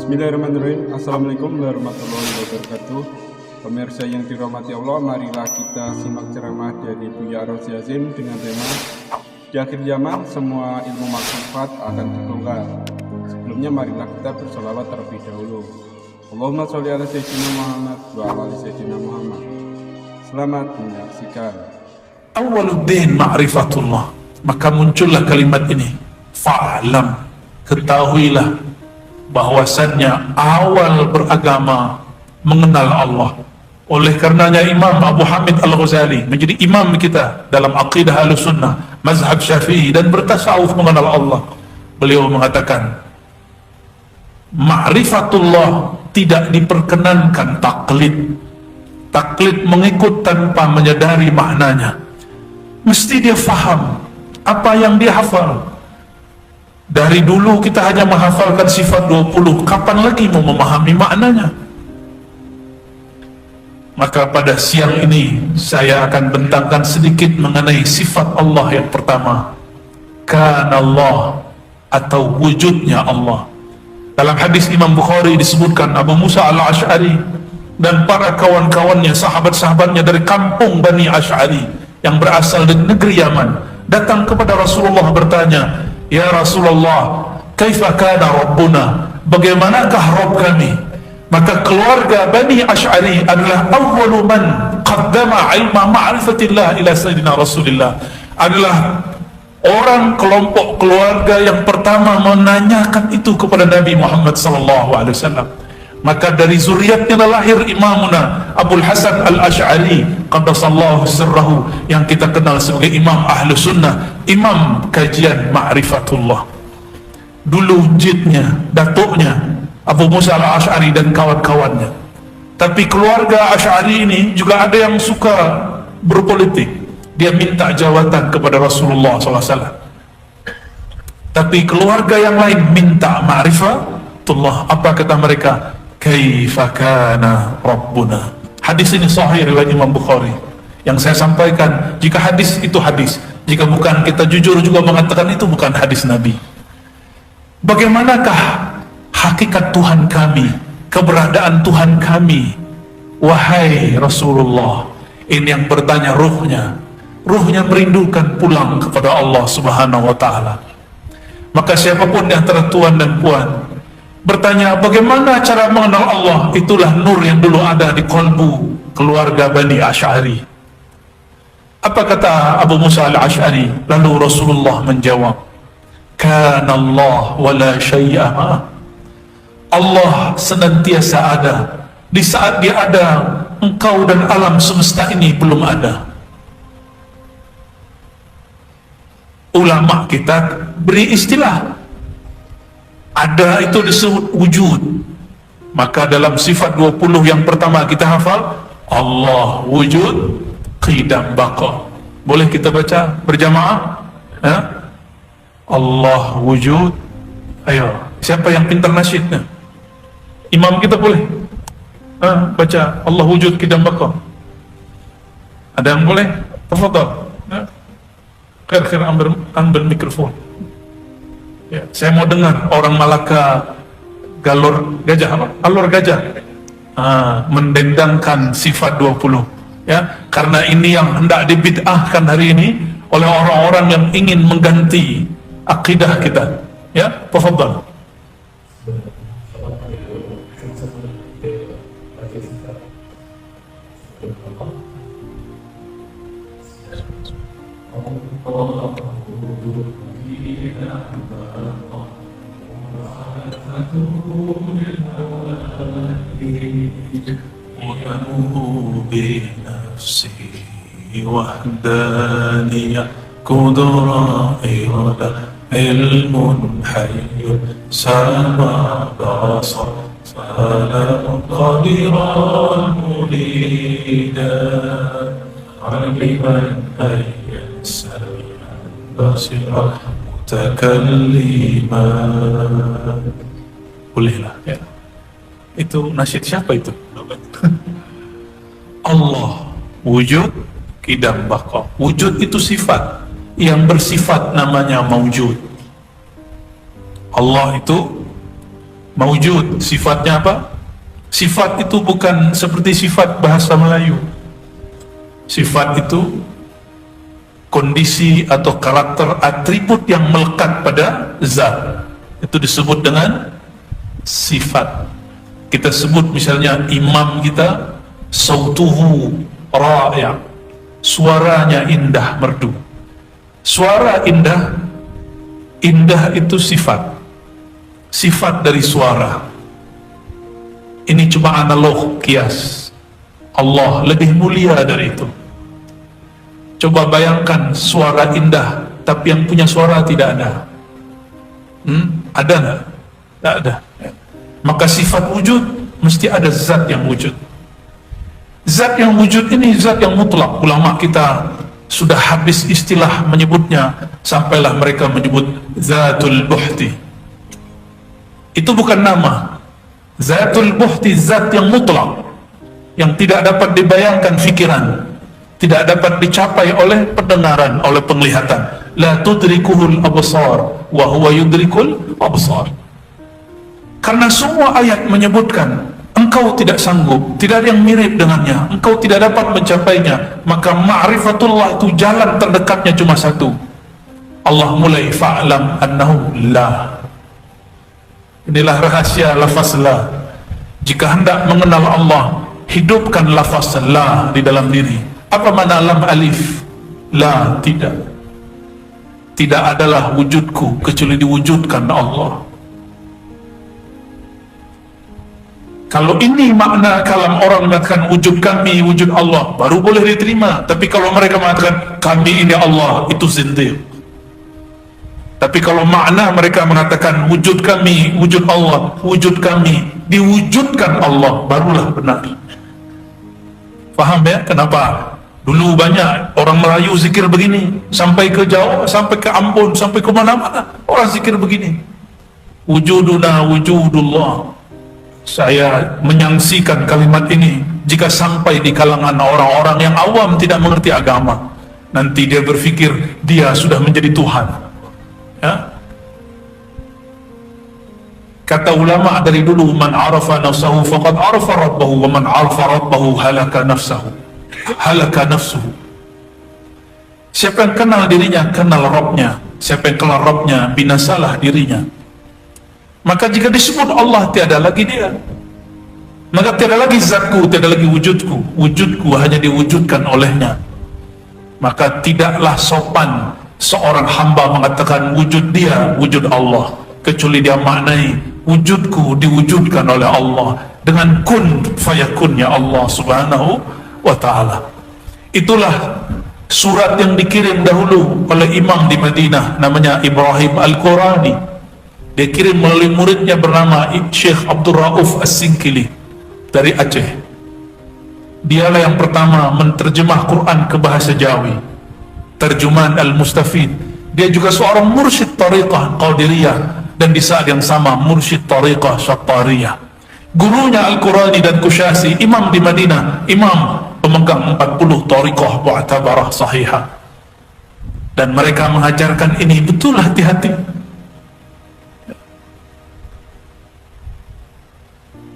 Bismillahirrahmanirrahim. Assalamualaikum warahmatullahi wabarakatuh. Pemirsa yang dirahmati Allah, marilah kita simak ceramah dari Buya Rozi Azim dengan tema di akhir zaman semua ilmu makrifat akan terbongkar. Sebelumnya marilah kita bersolawat terlebih dahulu. Allahumma sholli ala sayyidina Muhammad wa ala ali sayyidina Muhammad. Selamat menyaksikan. Awwaluddin ma'rifatullah. Maka muncullah kalimat ini, fa'lam, ketahuilah bahwasannya awal beragama mengenal Allah. Oleh karenanya Imam Abu Hamid Al-Ghazali menjadi imam kita dalam aqidah Ahlussunnah, mazhab Syafi'i, dan bertasawuf mengenal Allah. Beliau mengatakan, ma'rifatullah tidak diperkenankan taklid. Taklid mengikut tanpa menyadari maknanya. Mesti dia faham apa yang dia hafal. Dari dulu kita hanya menghafalkan sifat 20, kapan lagi mau memahami maknanya? Maka pada siang ini saya akan bentangkan sedikit mengenai sifat Allah yang pertama, Kanallah, atau wujudnya Allah. Dalam hadis Imam Bukhari disebutkan Abu Musa Al-Ash'ari dan para kawan-kawannya, sahabat-sahabatnya dari kampung Bani Ash'ari yang berasal dari negeri Yaman datang kepada Rasulullah bertanya, ya Rasulullah, kaifa kana Rabbuna, bagaimanakah Rabb kami? Maka keluarga Bani Ash'ari adalah awwalu man qaddama ilma ma'rifatillah ila Sayyidina Rasulillah, adalah orang kelompok keluarga yang pertama menanyakan itu kepada Nabi Muhammad SAW. Maka dari zuriatnya lahir Imamuna Abul Hasan Al-Ash'ari qaddasallahu sirrahu, yang kita kenal sebagai Imam Ahlus Sunnah, Imam kajian Ma'rifatullah. Dulu jidnya, datuknya Abu Musa Al-Ash'ari dan kawan-kawannya. Tapi keluarga Ash'ari ini juga ada yang suka berpolitik. Dia minta jawatan kepada Rasulullah SAW. Tapi keluarga yang lain minta Ma'rifatullah. Apa kata mereka? Kaifa kana Rabbuna. Hadis ini sahih riwayat Imam Bukhari. Yang saya sampaikan, jika hadis itu hadis, jika bukan, kita jujur juga mengatakan itu bukan hadis Nabi. Bagaimanakah hakikat Tuhan kami, keberadaan Tuhan kami, wahai Rasulullah? Ini yang bertanya ruhnya merindukan pulang kepada Allah Subhanahu wa ta'ala. Maka siapapun di antara tuan dan puan bertanya bagaimana cara mengenal Allah, itulah nur yang dulu ada di kolbu keluarga Bani Ash'ari. Apa kata Abu Musa Al-Ash'ari? Lalu Rasulullah menjawab, Kana Allah wa la syai'a ma'ah. Allah senantiasa ada. Di saat dia ada, engkau dan alam semesta ini belum ada. Ulama kita beri istilah, ada itu disebut wujud. Maka dalam sifat 20 yang pertama kita hafal, Allah wujud, qidam baqa. Boleh kita baca berjamaah? Allah wujud. Ayo, siapa yang pintar nasyidnya? Imam kita boleh baca Allah wujud, qidam baqa. Ada yang boleh? Tafadhal. Khair ambil mikrofon. Ya, saya mau dengar orang Malaka galur gajah, apa? Alur gajah mendendangkan sifat 20, ya, karena ini yang hendak dibid'ahkan hari ini oleh orang-orang yang ingin mengganti akidah kita, ya. Tafadhal. بنفسي وحدانية قدرة إرادة علم حي سما بصر فلا قدر مريدا علما أي سميعا بصيرا متكلما. Bolehlah, ya. Itu nasyid siapa itu? Allah wujud, qidam baqa. Wujud itu sifat yang bersifat namanya maujud. Allah itu Maujud, sifatnya apa? Sifat itu bukan seperti sifat bahasa Melayu. Sifat itu kondisi atau karakter atribut yang melekat pada zat. Itu disebut dengan sifat. Kita sebut misalnya imam kita, sautuhu ra'i', suaranya indah, merdu. Suara indah, indah itu sifat. Sifat dari suara. Ini cuma analog, kias. Allah lebih mulia dari itu. Coba bayangkan suara indah, tapi yang punya suara tidak ada. Ada nggak? Tidak ada. Maka sifat wujud mesti ada zat yang wujud. Zat yang wujud ini zat yang mutlak. Ulama kita sudah habis istilah menyebutnya, sampailah mereka menyebut zatul buhti. Itu bukan nama. Zatul buhti zat yang mutlak, yang tidak dapat dibayangkan fikiran, tidak dapat dicapai oleh pendengaran, oleh penglihatan. La tudrikuhul absar wa huwa yudrikul absar. Karena semua ayat menyebutkan engkau tidak sanggup, tidak ada yang mirip dengannya, engkau tidak dapat mencapainya, maka ma'rifatullah itu jalan terdekatnya cuma satu. Allah mulai fa'lam annahu la. Inilah rahasia lafaz la. Jika hendak mengenal Allah, hidupkan lafaz la di dalam diri. Apa makna lam alif? La, tidak. Tidak adalah wujudku kecuali diwujudkan Allah. Kalau ini makna kalam orang mengatakan wujud kami, wujud Allah, baru boleh diterima. Tapi kalau mereka mengatakan kami ini Allah, itu zindiq. Tapi kalau makna mereka mengatakan wujud kami, wujud Allah, wujud kami, diwujudkan Allah, barulah benar. Paham ya? Kenapa? Dulu banyak orang Melayu zikir begini, sampai ke Jawa, sampai ke Ambon, sampai ke mana-mana orang zikir begini. Wujuduna wujudullah. Saya menyaksikan kalimat ini jika sampai di kalangan orang-orang yang awam tidak mengerti agama, nanti dia berpikir dia sudah menjadi Tuhan. Ya? Kata ulama dari dulu, man arafa nafsahu faqad arafa rabbahu, wa man arafa rabbahu halaka nafsahu. Halaka nafsuhu. Siapa yang kenal dirinya, kenal Rabbnya. Siapa yang kenal Rabbnya, binasalah dirinya. Maka jika disebut Allah, tiada lagi dia. Maka tiada lagi zatku, tiada lagi wujudku. Wujudku hanya diwujudkan olehnya. Maka tidaklah sopan seorang hamba mengatakan wujud dia, wujud Allah, kecuali dia maknai wujudku diwujudkan oleh Allah dengan kun fayakunnya Allah subhanahu wa ta'ala. Itulah surat yang dikirim dahulu oleh imam di Madinah, namanya Ibrahim Al-Qurani. Dia kirim melalui muridnya bernama Syekh Abdul Rauf As-Singkili dari Aceh. Dialah yang pertama menterjemah Quran ke bahasa Jawi, terjemahan Al-Mustafid. Dia juga seorang mursyid tariqah Qadiriyah, dan di saat yang sama mursyid tariqah Syattariyah. Gurunya Al-Qurani dan Kusyasi, imam di Madinah, imam pemegang 40 tariqah mu'tabarah sahihah. Dan mereka mengajarkan ini, betul hati-hati.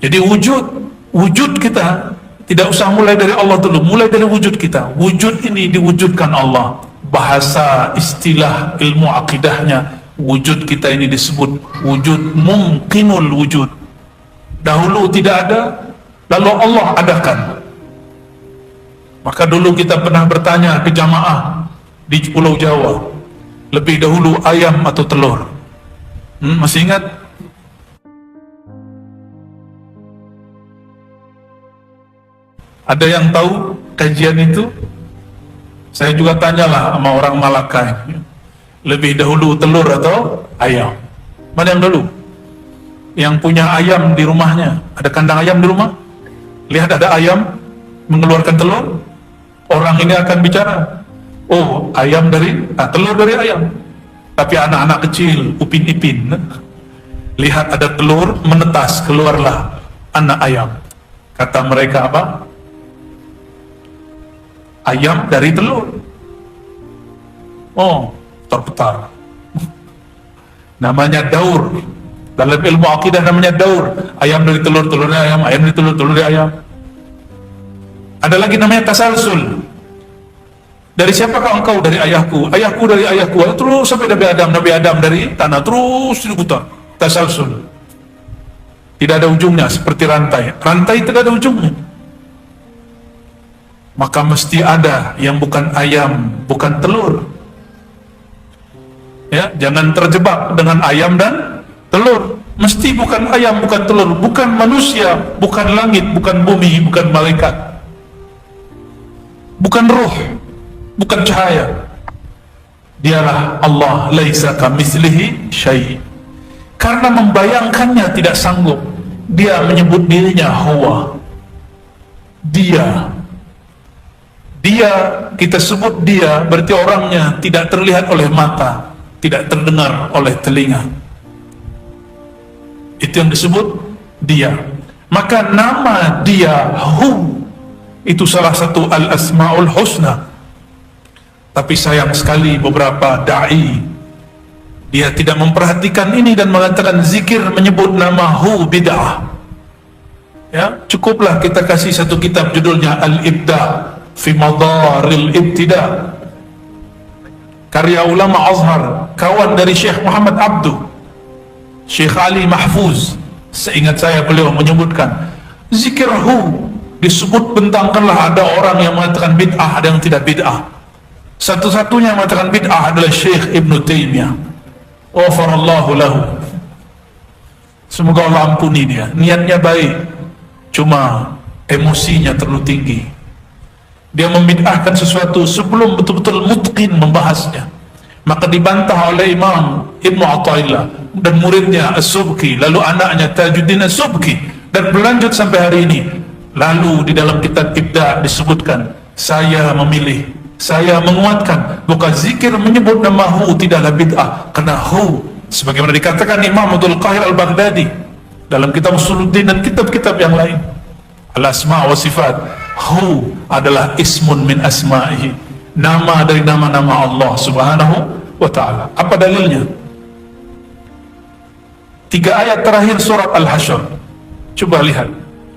Jadi wujud kita tidak usah mulai dari Allah dulu, mulai dari wujud kita. Wujud ini diwujudkan Allah. Bahasa istilah ilmu akidahnya, wujud kita ini disebut wujud mungkinul wujud. Dahulu tidak ada, lalu Allah adakan. Maka dulu kita pernah bertanya ke jamaah di Pulau Jawa, lebih dahulu ayam atau telur? Masih ingat? Ada yang tahu kajian itu? Saya juga tanyalah sama orang Malaka, lebih dahulu telur atau ayam? Mana yang dulu? Yang punya ayam di rumahnya, ada kandang ayam di rumah, lihat ada ayam mengeluarkan telur, orang ini akan bicara, oh ayam dari, telur dari ayam. Tapi anak-anak kecil, Upin Ipin, lihat ada telur, menetas, keluarlah anak ayam. Kata mereka apa? Ayam dari telur. Oh, terputar. Namanya daur. Dalam ilmu akidah namanya daur. Ayam dari telur, telur dari ayam, ayam dari telur, telur dari ayam. Ada lagi namanya tasalsul. Dari siapakah engkau? Dari ayahku, ayahku dari ayahku, terus sampai Nabi Adam dari tanah, terus diputar. Tasalsul. Tidak ada ujungnya, seperti rantai. Rantai tidak ada ujungnya. Maka mesti ada yang bukan ayam, bukan telur. Ya, jangan terjebak dengan ayam dan telur. Mesti bukan ayam, bukan telur, bukan manusia, bukan langit, bukan bumi, bukan malaikat, bukan ruh, bukan cahaya. Dialah Allah, laisa kamitslihi syai'. Karena membayangkannya tidak sanggup, dia menyebut dirinya huwa. Dia, kita sebut dia, berarti orangnya tidak terlihat oleh mata, tidak terdengar oleh telinga. Itu yang disebut dia. Maka nama dia Hu itu salah satu al-asma'ul husna. Tapi sayang sekali beberapa da'i dia tidak memperhatikan ini dan mengatakan zikir menyebut nama Hu bid'ah. Ya, cukuplah kita kasih satu kitab judulnya Al-Ibda fi Madaril Ibtida, karya ulama Azhar, kawan dari Syekh Muhammad Abdu, Syekh Ali Mahfuz. Seingat saya beliau menyebutkan zikir Hu disebut bentangkanlah ada orang yang mengatakan bid'ah, ada yang tidak bid'ah. Satu-satunya yang mengatakan bid'ah adalah Syekh Ibn Taimiyah, ghafarallahu lahu. Semoga Allah ampuni dia. Niatnya baik, cuma emosinya terlalu tinggi. Dia membid'ahkan sesuatu sebelum betul-betul mutqin membahasnya. Maka dibantah oleh Imam Ibn Athaillah dan muridnya As-Subki, lalu anaknya Tajuddin As-Subki, dan berlanjut sampai hari ini. Lalu di dalam kitab Ibda disebutkan, saya memilih, saya menguatkan bukan zikir menyebut nama Hu tidaklah bid'ah, karena Hu sebagaimana dikatakan Imam Abdul Qahir Al-Baghdadi dalam kitab Usuluddin dan kitab-kitab yang lain, al-asma' wa sifat, Hu adalah ismun min asma'ihi, nama dari nama-nama Allah Subhanahu wa ta'ala. Apa dalilnya? 3 ayat terakhir surat Al-Hasyr. Coba lihat.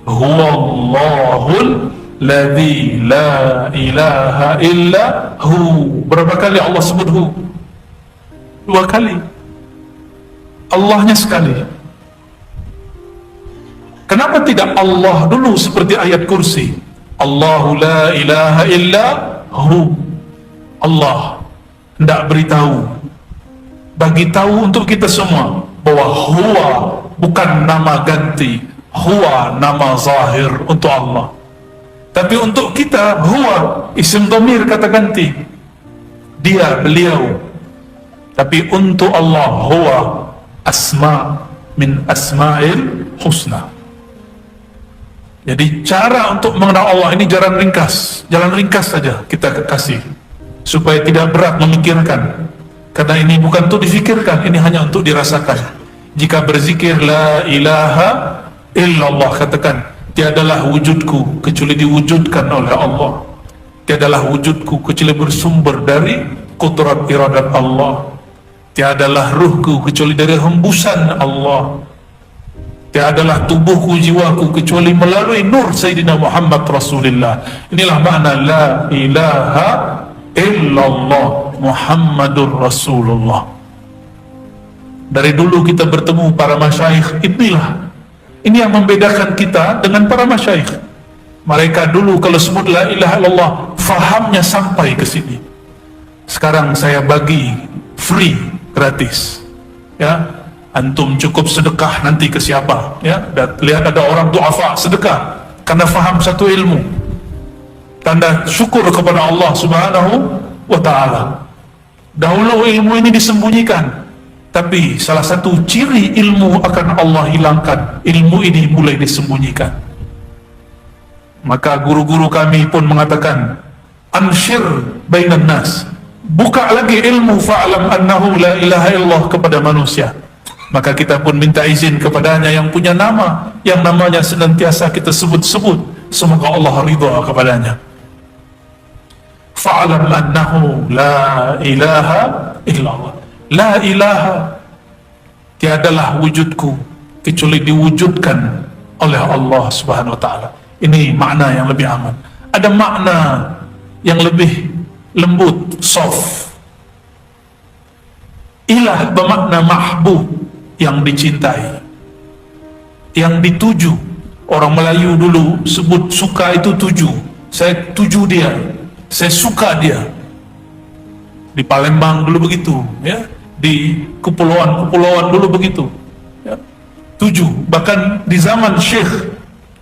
Huwallahul ladzi la ilaha illa hu. Berapa kali Allah sebut hu? 2 kali. Allahnya sekali. Kenapa tidak Allah dulu seperti ayat kursi? Allahu la ilaha illa hu. Allah hendak beritahu, bagi tahu untuk kita semua bahwa huwa bukan nama ganti, huwa nama zahir untuk Allah. Tapi untuk kita huwa isim dhamir kata ganti, dia, beliau. Tapi untuk Allah huwa asma min asma'il husna. Jadi cara untuk mengenal Allah ini jalan ringkas saja kita kasih, supaya tidak berat memikirkan, karena ini bukan untuk difikirkan, ini hanya untuk dirasakan. Jika berzikir la ilaha illallah, katakan tiadalah wujudku kecuali diwujudkan oleh Allah, tiadalah wujudku kecuali bersumber dari kudrat iradat Allah, tiadalah ruhku kecuali dari hembusan Allah, tiadalah tubuhku, jiwaku kecuali melalui nur Sayyidina Muhammad Rasulullah. Inilah makna la ilaha illallah Muhammadur Rasulullah. Dari dulu kita bertemu para masyayikh, ini yang membedakan kita dengan para masyayikh. Mereka dulu kalau sebut la ilaha illallah, fahamnya sampai ke sini. Sekarang saya bagi free, gratis. Ya, antum cukup sedekah nanti ke siapa, ya, dan lihat ada orang du'afa sedekah karena faham satu ilmu, tanda syukur kepada Allah Subhanahu wa ta'ala. Dahulu ilmu ini disembunyikan, tapi salah satu ciri ilmu akan Allah hilangkan, ilmu ini mulai disembunyikan. Maka guru-guru kami pun mengatakan, anshir bainan nas, buka lagi ilmu fa'alam annahu la ilaha illallah kepada manusia. Maka kita pun minta izin kepadanya yang punya nama, yang namanya senantiasa kita sebut-sebut, semoga Allah ridha kepadanya. Fa'alam annahu la ilaha illallah. La ilaha tiadalah wujudku kecuali diwujudkan oleh Allah Subhanahu wa ta'ala. Ini makna yang lebih aman. Ada makna yang lebih lembut, soft. Ilah bermakna mahbub, yang dicintai, yang dituju. Orang Melayu dulu sebut suka itu tuju. Saya tuju dia, saya suka dia. Di Palembang dulu begitu, ya. Di kepulauan dulu begitu, ya. Tuju. Bahkan di zaman Syekh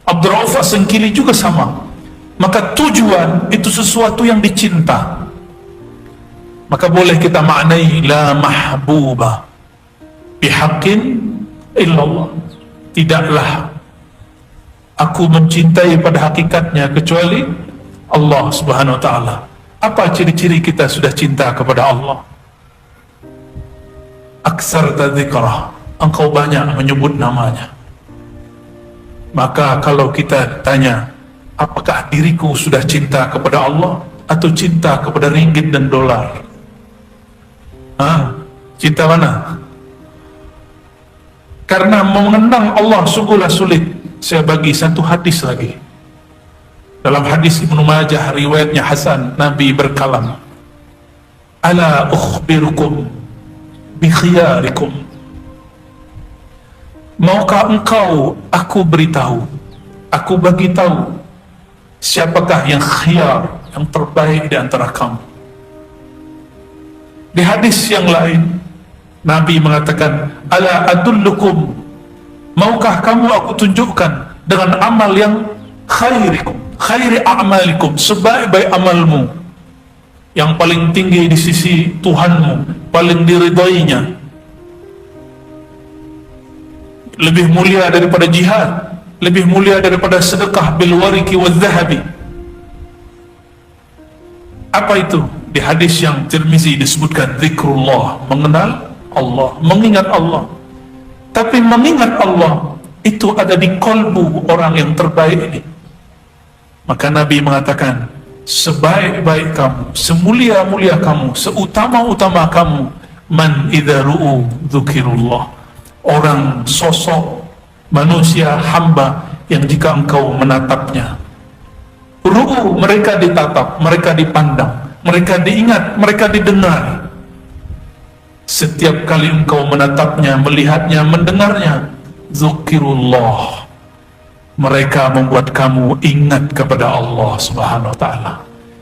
Abdul Rauf As-Sengkili juga sama. Maka tujuan itu sesuatu yang dicinta. Maka boleh kita maknai la mahbuba bihaqqin illallah. Tidaklah aku mencintai pada hakikatnya kecuali Allah Subhanahu wa ta'ala. Apa ciri-ciri kita sudah cinta kepada Allah? Aksar tadhikrah, engkau banyak menyebut namanya. Maka kalau kita tanya, apakah diriku sudah cinta kepada Allah atau cinta kepada ringgit dan dolar? Cinta mana? Karena mengenang Allah sungguhlah sulit. Saya bagi satu hadis lagi. Dalam hadis Ibnu Majah, riwayatnya Hasan, Nabi berkalam, ala ukhbirukum bi khiyarikum. Maukah engkau aku beritahu, aku bagi tahu siapakah yang khiyar, yang terbaik di antara kamu. Di hadis yang lain Nabi mengatakan, ala adullukum, maukah kamu aku tunjukkan dengan amal yang khairikum, khairi a'malikum, sebaik-baik amalmu, yang paling tinggi di sisi Tuhanmu, paling diridainya, lebih mulia daripada jihad, lebih mulia daripada sedekah bil wariki wal zahabi. Apa itu? Di hadis yang Tirmizi disebutkan zikrullah, mengenal Allah, mengingat Allah. Tapi mengingat Allah itu ada di kolbu orang yang terbaik ini. Maka Nabi mengatakan, sebaik-baik kamu, semulia-mulia kamu, seutama-utama kamu, man idza ru'u dzukirullah, orang, sosok manusia, hamba yang jika engkau menatapnya, ru'u, mereka ditatap, mereka dipandang, mereka diingat, mereka didengar. Setiap kali engkau menatapnya, melihatnya, mendengarnya, dzukirullah, mereka membuat kamu ingat kepada Allah Subhanahu wa ta'ala.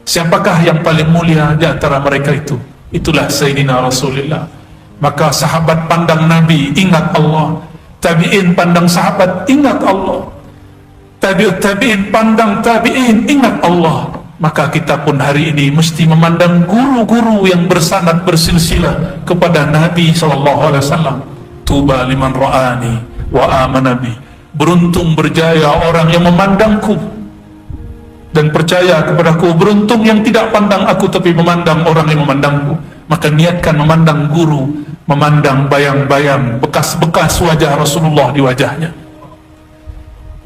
Siapakah yang paling mulia di antara mereka itu? Itulah Sayyidina Rasulullah. Maka sahabat pandang Nabi, ingat Allah. Tabi'in pandang sahabat, ingat Allah. Tabi'in pandang tabi'in, ingat Allah. Maka kita pun hari ini mesti memandang guru-guru yang bersanad bersilsilah kepada Nabi SAW. Tuba liman ra'ani wa amana bi. Beruntung berjaya orang yang memandangku dan percaya kepadaku. Beruntung yang tidak pandang aku tapi memandang orang yang memandangku. Maka niatkan memandang guru, memandang bayang-bayang bekas-bekas wajah Rasulullah di wajahnya.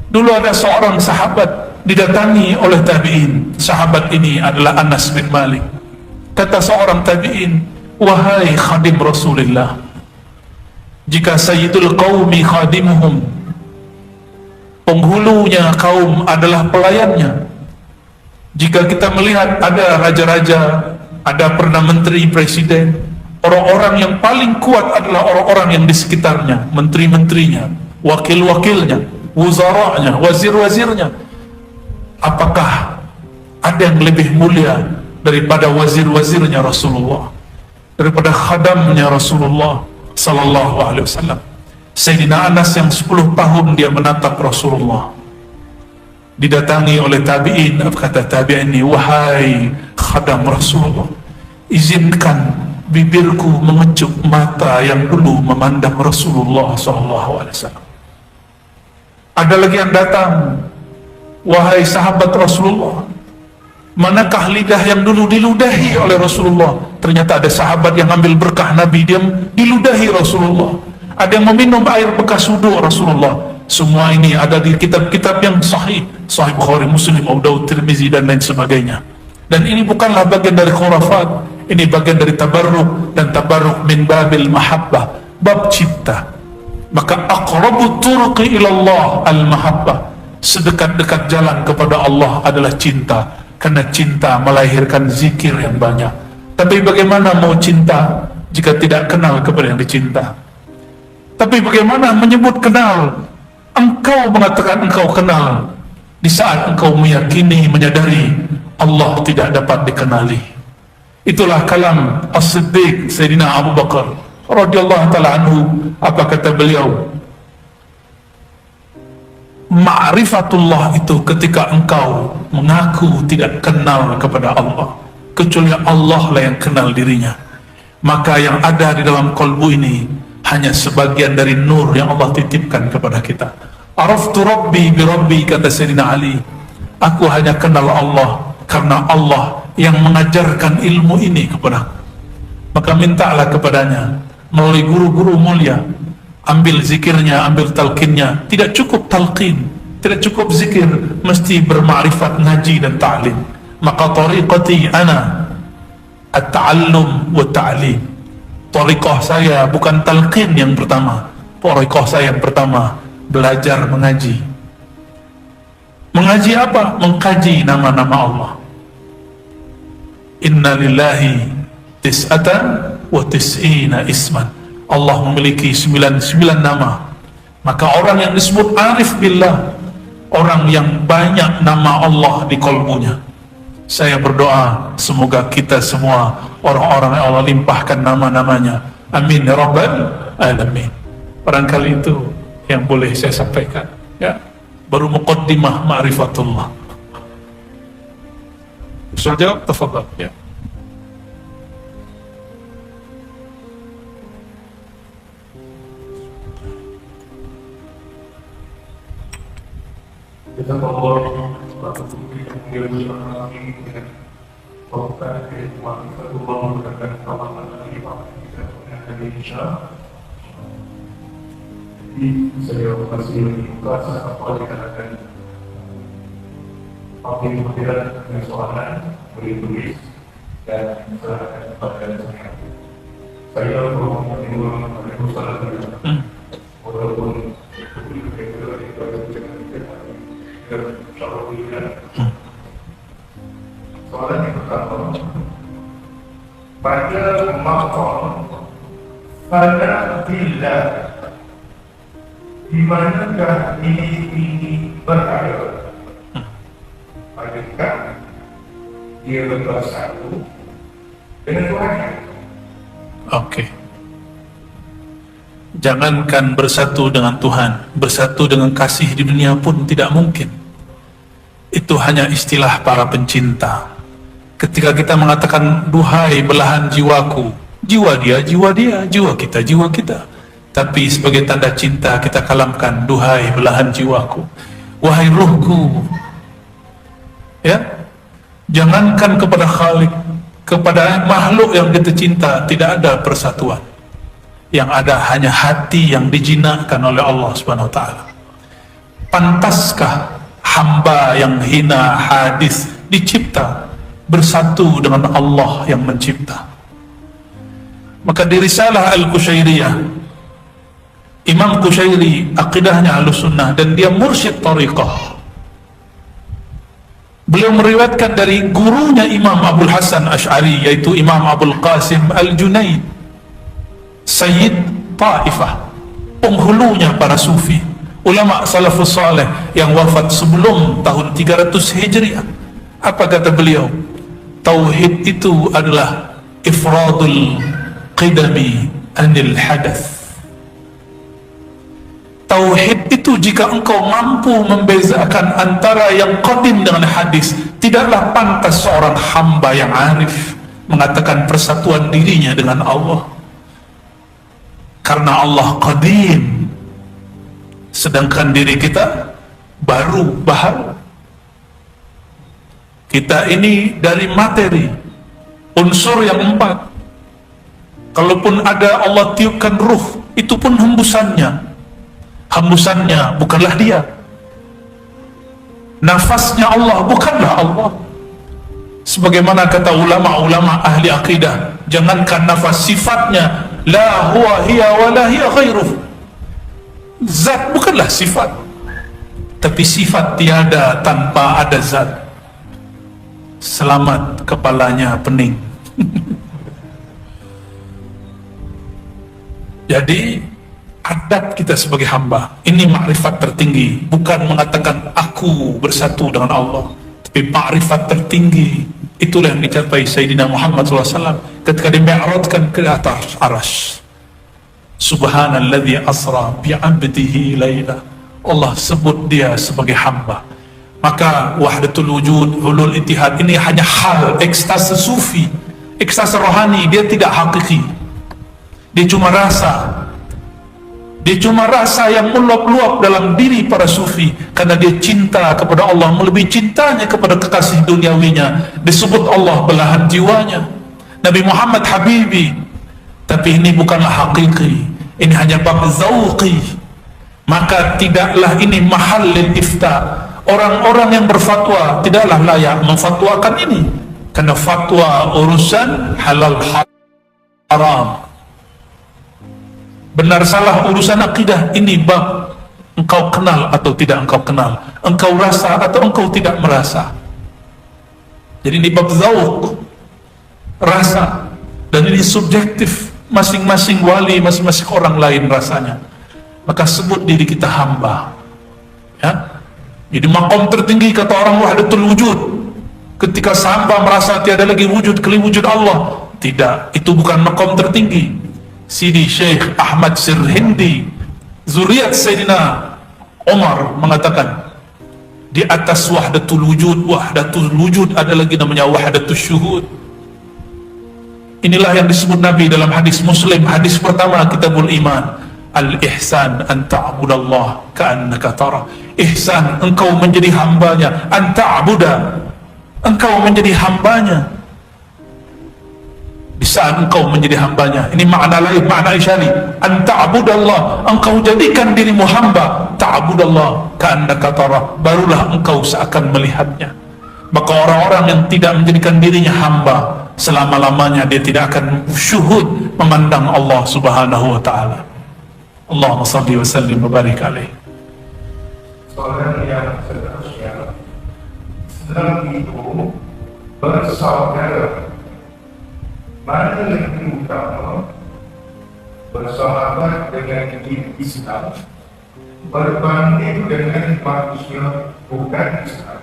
Dulu ada seorang sahabat didatangi oleh tabi'in. Sahabat ini adalah Anas bin Malik. Kata seorang tabi'in, wahai khadim Rasulullah, jika sayyidul qaumi khadimuhum, penghulunya kaum adalah pelayannya. Jika kita melihat ada raja-raja, ada perdana menteri, presiden, orang-orang yang paling kuat adalah orang-orang yang di sekitarnya, menteri-menterinya, wakil-wakilnya, wuzaranya, wazir-wazirnya. Apakah ada yang lebih mulia daripada wazir-wazirnya Rasulullah, daripada khadamnya Rasulullah sallallahu alaihi wasallam? Sayyidina Anas yang 10 tahun dia menatap Rasulullah, didatangi oleh tabi'in. Apa kata tabi'in ini? Wahai khadam Rasulullah, izinkan bibirku mengecup mata yang dulu memandang Rasulullah sallallahu alaihi wasallam. Ada lagi yang datang, wahai sahabat Rasulullah, manakah lidah yang dulu diludahi oleh Rasulullah? Ternyata ada sahabat yang ambil berkah Nabi, dia diludahi Rasulullah. Ada yang meminum air bekas wudhu Rasulullah. Semua ini ada di kitab-kitab yang sahih, Sahih Bukhari, Muslim, Abu Daud, Tirmizi dan lain sebagainya. Dan ini bukanlah bagian dari khurafat, ini bagian dari tabarruk, dan tabarruk min babil mahabbah, bab cinta. Maka aqrabu turuqi ilallah al-mahabbah, sedekat-dekat jalan kepada Allah adalah cinta, karena cinta melahirkan zikir yang banyak. Tapi bagaimana mau cinta jika tidak kenal kepada yang dicinta? Tapi bagaimana menyebut kenal? Engkau mengatakan engkau kenal di saat engkau meyakini, menyadari Allah tidak dapat dikenali. Itulah kalam As-Siddiq Sayyidina Abu Bakar radhiyallahu ta'ala anhu. Apa kata beliau? Ma'rifatullah itu ketika engkau mengaku tidak kenal kepada Allah, kecuali Allah lah yang kenal dirinya. Maka yang ada di dalam kolbu ini hanya sebagian dari nur yang Allah titipkan kepada kita. Araftu Rabbi bi Rabbi, kata Sayyidina Ali, aku hanya kenal Allah karena Allah yang mengajarkan ilmu ini kepada. Maka mintalah kepadanya melalui guru-guru mulia. Ambil zikirnya, ambil talqinnya. Tidak cukup talqin, tidak cukup zikir, mesti bermakrifat, ngaji dan ta'lim. Maka tariqati ana at-ta'allum wa ta'lim. Tariqah saya bukan talqin yang pertama, tariqah saya yang pertama belajar mengaji. Mengaji apa? Mengkaji nama-nama Allah. Inna lillahi tis'atan wa tis'ina isman. Allah memiliki 99 nama. Maka orang yang disebut arif billah, orang yang banyak nama Allah di kolbunya. Saya berdoa semoga kita semua orang-orang yang Allah limpahkan nama-namanya. Amin ya rabbal alamin. Barangkali itu yang boleh saya sampaikan, ya. Baru muqaddimah ma'rifatullah. Bisa jawab? Tafadhal, ya. Kita ngobrol saya masih buka apa dikatakan apabila dengan soalan boleh tulis dan serahkan kepada saya mau mengulang soalan walaupun soalan yang pertama, pada maqam pada bila di manakah ini berada? Adakah dia bersatu dengan Tuhan? Oke. Jangankan bersatu dengan Tuhan, bersatu dengan kasih di dunia pun tidak mungkin. Itu hanya istilah para pencinta. Ketika kita mengatakan duhai belahan jiwaku, jiwa dia, jiwa kita. Tapi sebagai tanda cinta kita kalamkan duhai belahan jiwaku, wahai ruhku. Ya, jangankan kepada Khalik, kepada makhluk yang kita cinta tidak ada persatuan. Yang ada hanya hati yang dijinakkan oleh Allah Subhanahu wa taala. Pantaskah hamba yang hina hadis dicipta bersatu dengan Allah yang mencipta? Maka di Risalah Al-Qushairiyah, Imam Qushairi akidahnya Ahlussunnah dan dia mursyid tariqah. Beliau meriwayatkan dari gurunya Imam Abul Hasan Asy'ari, yaitu Imam Abul Qasim Al-Junaid, Sayyid Taifah, penghulunya para sufi, ulama salafus saleh yang wafat sebelum tahun 300 Hijriah. Apa kata beliau? Tauhid itu adalah ifradul qidami anil hadath. Tauhid itu jika engkau mampu membezakan antara yang qadim dengan hadis, tidaklah pantas seorang hamba yang arif mengatakan persatuan dirinya dengan Allah. Karena Allah qadim, sedangkan diri kita baru baharu. Kita ini dari materi, unsur yang 4. Kalaupun ada Allah tiupkan ruh, itu pun hembusannya bukanlah dia. Nafasnya Allah bukanlah Allah. Sebagaimana kata ulama-ulama ahli akidah, jangankan nafas, sifatnya la huwa hiya wa la hiya ghairuh. Zat bukanlah sifat, tapi sifat tiada tanpa ada zat. Selamat kepalanya pening. Jadi adab kita sebagai hamba ini makrifat tertinggi, bukan mengatakan aku bersatu dengan Allah, tapi makrifat tertinggi. Itulah yang dicapai Sayyidina Muhammad SAW ketika dimi'rajkan ke atas arsy. Subhanalladzi asra bi'abdihi laila. Allah sebut dia sebagai hamba. Maka wahdatul wujud, hulul ittihad ini hanya hal, ekstase sufi, ekstase rohani. Dia tidak hakiki, dia cuma rasa. Dia cuma rasa yang meluap-luap dalam diri para sufi, karena dia cinta kepada Allah melebihi cintanya kepada kekasih duniawinya. Disebut Allah belahan jiwanya, Nabi Muhammad Habibi. Tapi ini bukanlah hakiki, ini hanya bab zauqi. Maka tidaklah ini mahal lil ifta. Orang-orang yang berfatwa tidaklah layak memfatwakan ini, karena fatwa urusan halal haram, benar salah urusan akidah. Ini bab engkau kenal atau tidak engkau kenal, engkau rasa atau engkau tidak merasa. Jadi ini bab zauq, rasa, dan ini subjektif, masing-masing wali, masing-masing orang lain rasanya. Maka sebut diri kita hamba, ya. Jadi makom tertinggi kata orang wahdatul wujud, ketika hamba merasa tiada lagi wujud kecuali wujud Allah. Tidak, itu bukan makom tertinggi. Sidi Syekh Ahmad Sirhindi, zuriat Sayyidina Umar, mengatakan di atas wahdatul wujud ada lagi namanya wahdatul syuhud. Inilah yang disebut Nabi dalam hadis Muslim, hadis pertama Kitabul Iman, al-ihsan an ta'budallah ka'annaka tara. Ihsan, engkau menjadi hambanya, an ta'buda, engkau menjadi hambanya. Di saat engkau menjadi hambanya, ini makna lain, makna isyari, an ta'budallah, engkau jadikan dirimu hamba, ta'budallah ka'annaka tara, barulah engkau seakan melihatnya. Maka orang-orang yang tidak menjadikan dirinya hamba, selama-lamanya dia tidak akan syuhud memandang Allah Subhanahu wa ta'ala. Allahumma salli wa sallim wa barik alaih. Saudara yang seterusnya, sedang itu bersaudara, mana lebih utama bersahabat dengan din Islam berbanding dengan manusia bukan Islam?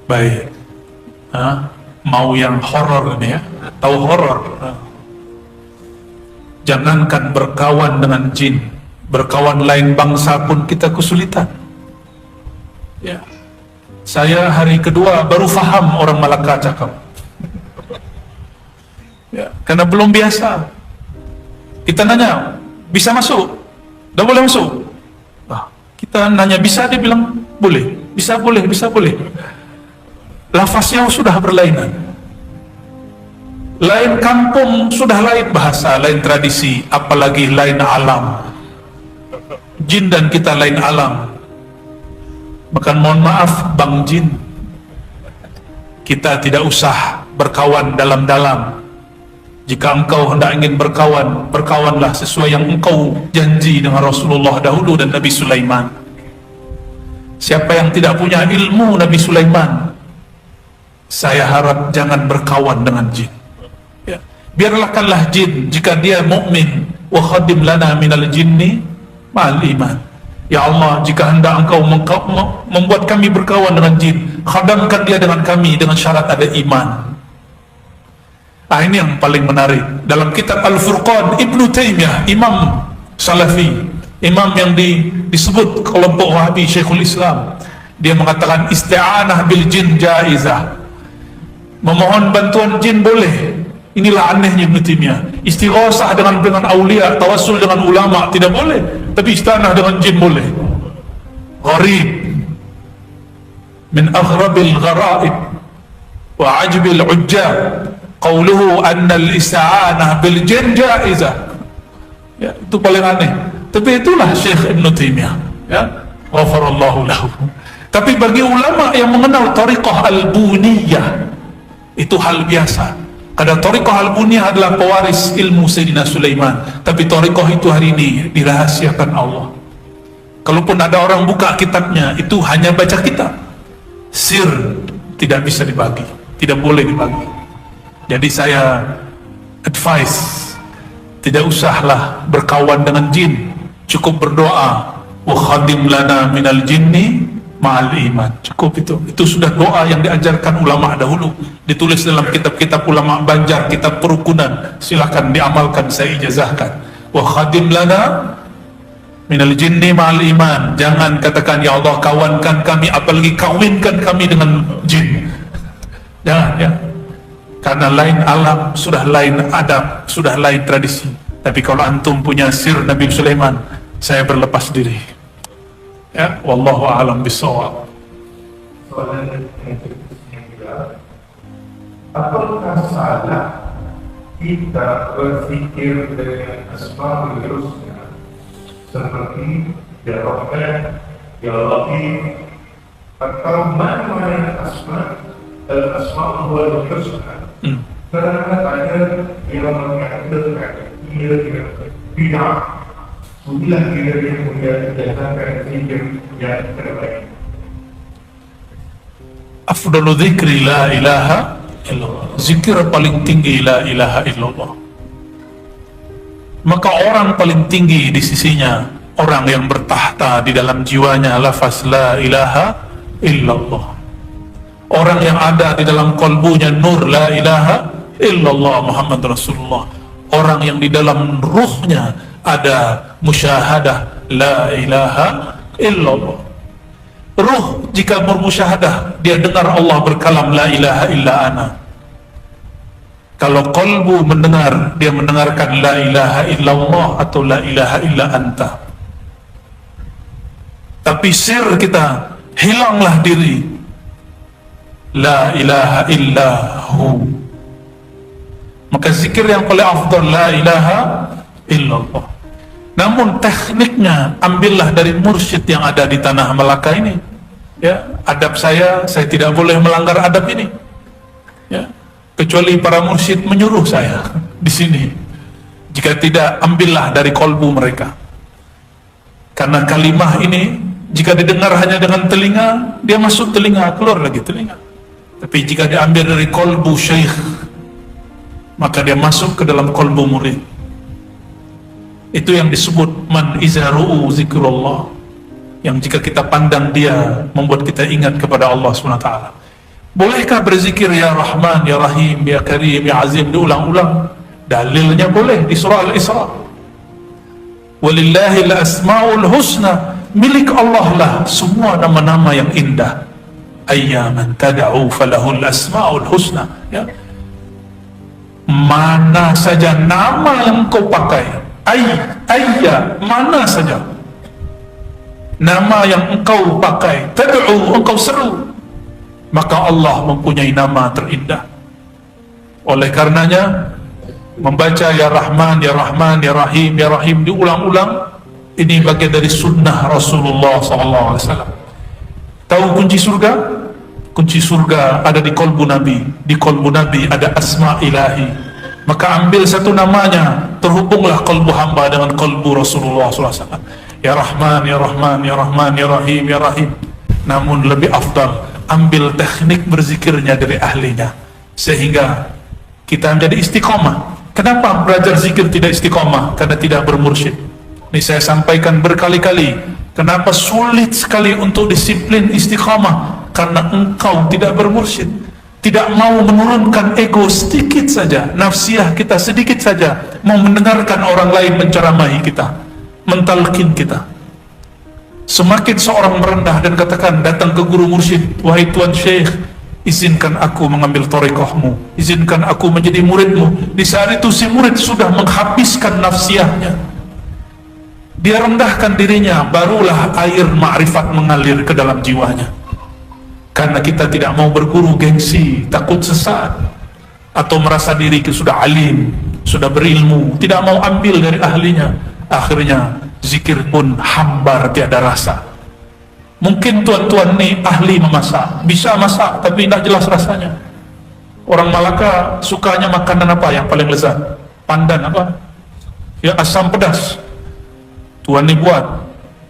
Baik, mau yang horor ini ya, tahu horor? Jangankan berkawan dengan jin, berkawan lain bangsa pun kita kesulitan. Ya, saya hari kedua baru faham orang Malaka cakap. Ya, karena belum biasa. Kita nanya, bisa masuk? Dah boleh masuk? Kita nanya bisa, dia bilang boleh. Bisa boleh, bisa boleh. Lafaznya sudah berlainan, lain kampung, sudah lain bahasa, lain tradisi, apalagi lain alam. Jin dan kita lain alam. Maka mohon maaf Bang Jin, kita tidak usah berkawan dalam-dalam. Jika engkau hendak ingin berkawan, berkawanlah sesuai yang engkau janji dengan Rasulullah dahulu dan Nabi Sulaiman. Siapa yang tidak punya ilmu Nabi Sulaiman, saya harap jangan berkawan dengan jin. Ya. Biarlahkanlah jin, jika dia mukmin, wa khadim lana minal jinni ma'al iman. Ya Allah, jika hendak engkau membuat kami berkawan dengan jin, khadamkan dia dengan kami dengan syarat ada iman. Ini yang paling menarik. Dalam kitab Al-Furqan, Ibnu Taimiyah, Imam Salafi, imam yang disebut kelompok Wahabi, Syekhul Islam, dia mengatakan isti'anah bil jin jaizah. Memohon bantuan jin boleh. Inilah anehnya Ibnu Taimiyah. Istighosah dengan aulia, tawassul dengan ulama tidak boleh, tapi isti'anah dengan jin boleh. Gharib min aghrabil gharaib wa ajbil ujjab qauluhu anna al-isti'anah bil jin jaizah. Ya, itu paling aneh. Tapi itulah Syekh Ibnu Taimiyah, ya, ghafarallahu lahu. Tapi bagi ulama yang mengenal tariqah al-buniyah, itu hal biasa. Karena Thariqah Al-Buniyah adalah pewaris ilmu Sayyidina Sulaiman, tapi Thariqah itu hari ini dirahasiakan Allah. Kalaupun ada orang buka kitabnya, itu hanya baca kitab. Sir tidak bisa dibagi, tidak boleh dibagi. Jadi saya advice, tidak usahlah berkawan dengan jin, cukup berdoa, wa khadim lana minal jinni ma'al iman. Cukup itu sudah doa yang diajarkan ulama dahulu, ditulis dalam kitab-kitab ulama Banjar, kitab kerukunan. Silakan diamalkan, saya ijazahkan. Wa khadim lana minal jinni ma'al iman. Jangan katakan ya Allah kawankan kami, apalagi kawinkan kami dengan jin. Jangan ya, karena lain alam, sudah lain adab, sudah lain tradisi. Tapi kalau antum punya sir Nabi Sulaiman, saya berlepas diri. Ya, wallahu a'lam bishawab. Soalan yang kedua, apakah salah kita berpikir dengan Asmaul Husna seperti Ya Rahman, Ya Rahim, atau mana-mana Asmaul Husna? Karena ada yang mengatakan ia tidak bid'ah. Inilah kita yang menjadikan zikir yang terbaik. Afdalu dzikri la ilaha illallah. Zikir paling tinggi la ilaha illallah. Maka orang paling tinggi di sisinya orang yang bertahta di dalam jiwanya lafaz la ilaha illallah. Orang yang ada di dalam kalbunya nur la ilaha illallah Muhammad Rasulullah. Orang yang di dalam ruhnya ada musyahadah la ilaha illallah. Ruh jika bermusyahadah, dia dengar Allah berkalam la ilaha illa ana. Kalau qalbu mendengar, dia mendengarkan la ilaha illallah atau la ilaha illa anta. Tapi sir kita, hilanglah diri la ilaha illahu. Maka zikir yang paling afdal la ilaha illallah. Namun tekniknya ambillah dari mursyid yang ada di tanah Melaka ini. Ya, adab saya tidak boleh melanggar adab ini. Ya, kecuali para mursyid menyuruh saya di sini. Jika tidak, ambillah dari kolbu mereka. Karena kalimah ini jika didengar hanya dengan telinga, dia masuk telinga, keluar lagi telinga. Tapi jika diambil dari kolbu syekh, maka dia masuk ke dalam kolbu murid. Itu yang disebut man izaru'u zikrullah, yang jika kita pandang dia membuat kita ingat kepada Allah SWT. Bolehkah berzikir ya Rahman, ya Rahim, ya Karim, ya Azim diulang-ulang? Dalilnya boleh di surah Al-Isra. Walillahil asmaul husna, milik Allah lah semua nama-nama yang indah. Ayyaman tad'u falahul asmaul husna. Ya, mana saja nama yang kau pakai, ayya, mana saja nama yang engkau pakai, tad'u, engkau seru, maka Allah mempunyai nama terindah. Oleh karenanya membaca ya Rahman, ya Rahman, ya Rahim, ya Rahim diulang-ulang, ini bagian dari sunnah Rasulullah SAW. Tahu kunci surga? Kunci surga ada di kolbu Nabi. Di kolbu Nabi ada asma ilahi. Maka ambil satu namanya, terhubunglah kolbu hamba dengan kolbu Rasulullah SAW. Ya Rahman, ya Rahman, ya Rahman, ya Rahim, ya Rahim. Namun lebih afdal, ambil teknik berzikirnya dari ahlinya, sehingga kita menjadi istiqomah. Kenapa belajar zikir tidak istiqomah? Karena tidak bermursyid. Ini saya sampaikan berkali-kali. Kenapa sulit sekali untuk disiplin istiqomah? Karena engkau tidak bermursyid, tidak mau menurunkan ego sedikit saja, nafsiyah kita sedikit saja, mau mendengarkan orang lain menceramahi kita, mentalkin kita. Semakin seorang merendah dan katakan, datang ke guru mursyid, wahai tuan syekh, izinkan aku mengambil thariqahmu, izinkan aku menjadi muridmu. Di saat itu si murid sudah menghabiskan nafsiyahnya, dia rendahkan dirinya, barulah air ma'rifat mengalir ke dalam jiwanya. Karena kita tidak mau berguru gengsi, takut sesat, atau merasa diri sudah alim, sudah berilmu, tidak mau ambil dari ahlinya. Akhirnya zikir pun hambar, tiada rasa. Mungkin tuan-tuan ini ahli memasak, bisa masak, tapi tidak jelas rasanya. Orang Malaka sukanya makanan apa yang paling lezat? Pandan apa? Ya, asam pedas. Tuan ni buat,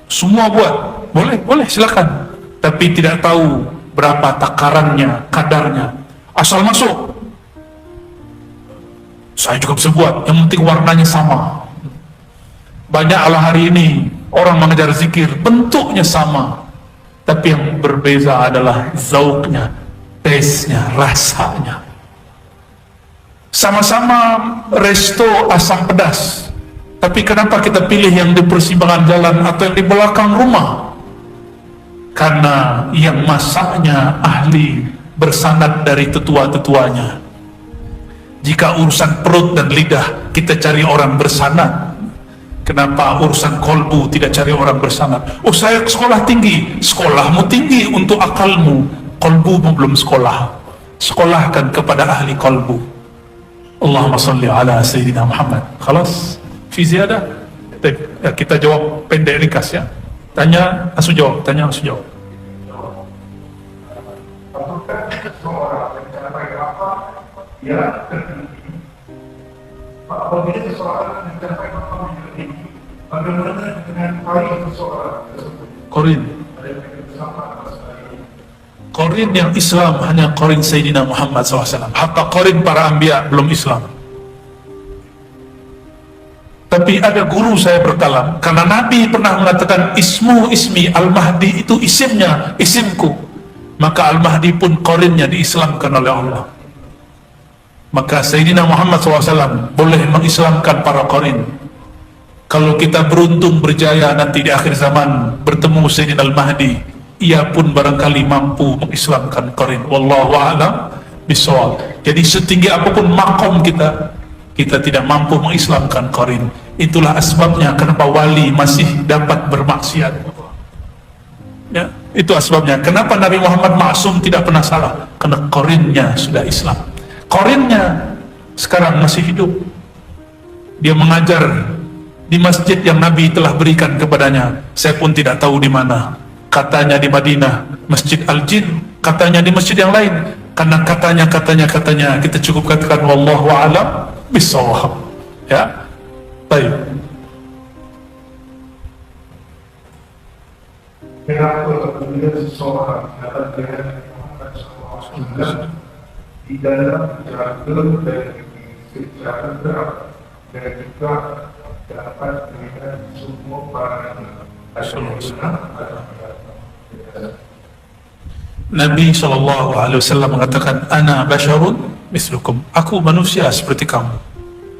semua buat, boleh silakan. Tapi tidak tahu berapa takarannya, kadarnya. Asal masuk, saya juga bisa buat, yang penting warnanya sama. Banyak Allah hari ini orang mengejar zikir, bentuknya sama, tapi yang berbeza adalah zauknya, taste-nya, rasanya. Sama-sama resto asam pedas, tapi kenapa kita pilih yang di persimpangan jalan atau yang di belakang rumah? Karena yang masaknya ahli, bersanad dari tetua-tetuanya. Jika urusan perut dan lidah kita cari orang bersanad, kenapa urusan kolbu tidak cari orang bersanad? Oh, saya sekolah tinggi. Sekolahmu tinggi untuk akalmu, kolbumu belum sekolah. Sekolahkan kepada ahli kolbu. Allahumma salli ala Sayyidina Muhammad. Khalas, fi ziyadah. Ya, kita jawab pendek ringkas ya. Tanya langsung jawab, tanya langsung jawab. Apakah seseorang mencapai apa yang tertinggi? Apabila seseorang mencapai apa yang tertinggi, bagaimana dengan paling seseorang tersebut? Qarin. Qarin yang Islam hanya qarin Sayyidina Muhammad SAW. Hatta qarin para anbiya belum Islam. Tapi ada guru saya berkalam, karena Nabi pernah mengatakan ismu ismi, Al-Mahdi itu isimnya, isimku. Maka Al-Mahdi pun qarinnya diislamkan oleh Allah. Maka Sayyidina Muhammad SAW boleh mengislamkan para qarin. Kalau kita beruntung berjaya nanti di akhir zaman bertemu Sayyidina Al-Mahdi, ia pun barangkali mampu mengislamkan qarin. Wallahu a'lam bishawab. Jadi setinggi apapun makom kita tidak mampu mengislamkan qarin. Itulah asbabnya kenapa wali masih dapat bermaksiat. Ya, itu asbabnya. Kenapa Nabi Muhammad maksum tidak pernah salah? Karena qarinnya sudah Islam. Qarinnya sekarang masih hidup. Dia mengajar di masjid yang Nabi telah berikan kepadanya. Saya pun tidak tahu di mana. Katanya di Madinah, Masjid Al-Jin. Katanya di masjid yang lain. Karena katanya kita cukup katakan wallahu a'lam bishawab. Ya, baik. Kenapa apabila seseorang dapat dengan Muhammad SAW di dalam jalan dari secara berat dan juga dapat dengan semua para Nabi SAW mengatakan, Ana basyarun mislukum, aku manusia seperti kamu.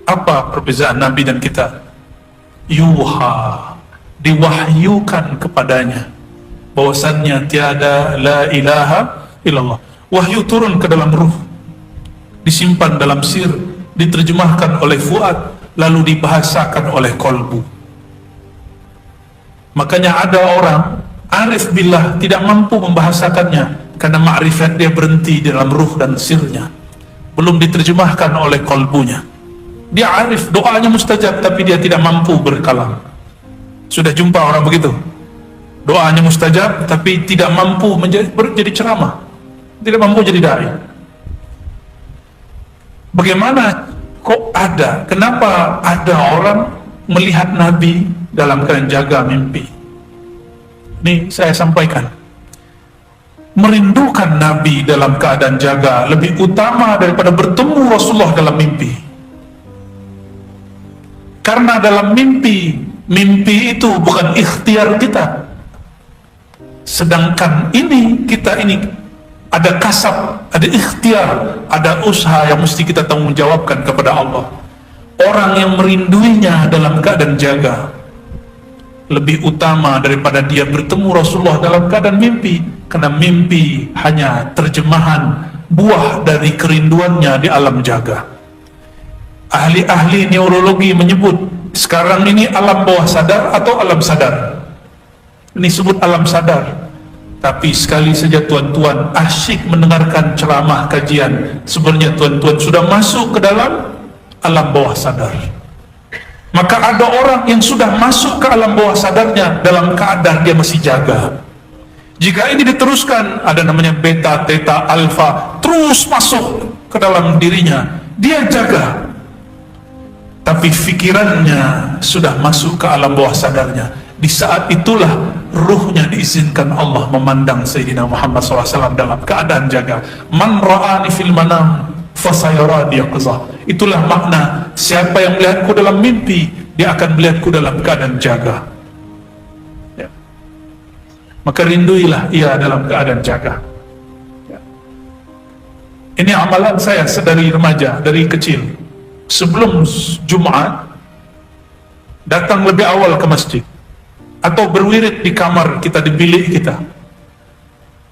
Apa perbezaan Nabi dan kita? Yuha, diwahyukan kepadanya bahwasannya tiada la ilaha illallah. Wahyu turun ke dalam ruh, disimpan dalam sir, diterjemahkan oleh fuad, lalu dibahasakan oleh kolbu. Makanya ada orang arif billah tidak mampu membahasakannya karena ma'rifat dia berhenti di dalam ruh dan sirnya, belum diterjemahkan oleh kolbunya. Dia arif, doanya mustajab, tapi dia tidak mampu berkalam. Sudah jumpa orang begitu? Doanya mustajab tapi tidak mampu menjadi ceramah, tidak mampu jadi dai. Bagaimana kok ada? Kenapa ada orang melihat Nabi dalam keadaan jaga mimpi? Ini saya sampaikan, merindukan Nabi dalam keadaan jaga lebih utama daripada bertemu Rasulullah dalam mimpi. Karena dalam mimpi itu bukan ikhtiar kita, sedangkan kita ini ada kasab, ada ikhtiar, ada usaha yang mesti kita tanggung jawabkan kepada Allah. Orang yang merinduinya dalam keadaan jaga lebih utama daripada dia bertemu Rasulullah dalam keadaan mimpi, karena mimpi hanya terjemahan buah dari kerinduannya di alam jaga. Ahli-ahli neurologi menyebut sekarang ini alam bawah sadar atau alam sadar. Ini sebut alam sadar. Tapi sekali saja tuan-tuan asyik mendengarkan ceramah kajian, sebenarnya tuan-tuan sudah masuk ke dalam alam bawah sadar. Maka ada orang yang sudah masuk ke alam bawah sadarnya dalam keadaan dia masih jaga. Jika ini diteruskan, ada namanya beta, theta, alfa, terus masuk ke dalam dirinya, dia jaga, tapi fikirannya sudah masuk ke alam bawah sadarnya. Di saat itulah ruhnya diizinkan Allah memandang Sayyidina Muhammad SAW dalam keadaan jaga. Man ra'ani fil manam fasayarani yaqzah. Itulah makna, siapa yang melihatku dalam mimpi, dia akan melihatku dalam keadaan jaga. Ya. Maka rinduilah ia dalam keadaan jaga. Ya. Ini amalan saya dari remaja, dari kecil. Sebelum Jumat, datang lebih awal ke masjid, atau berwirid di kamar kita, di bilik kita,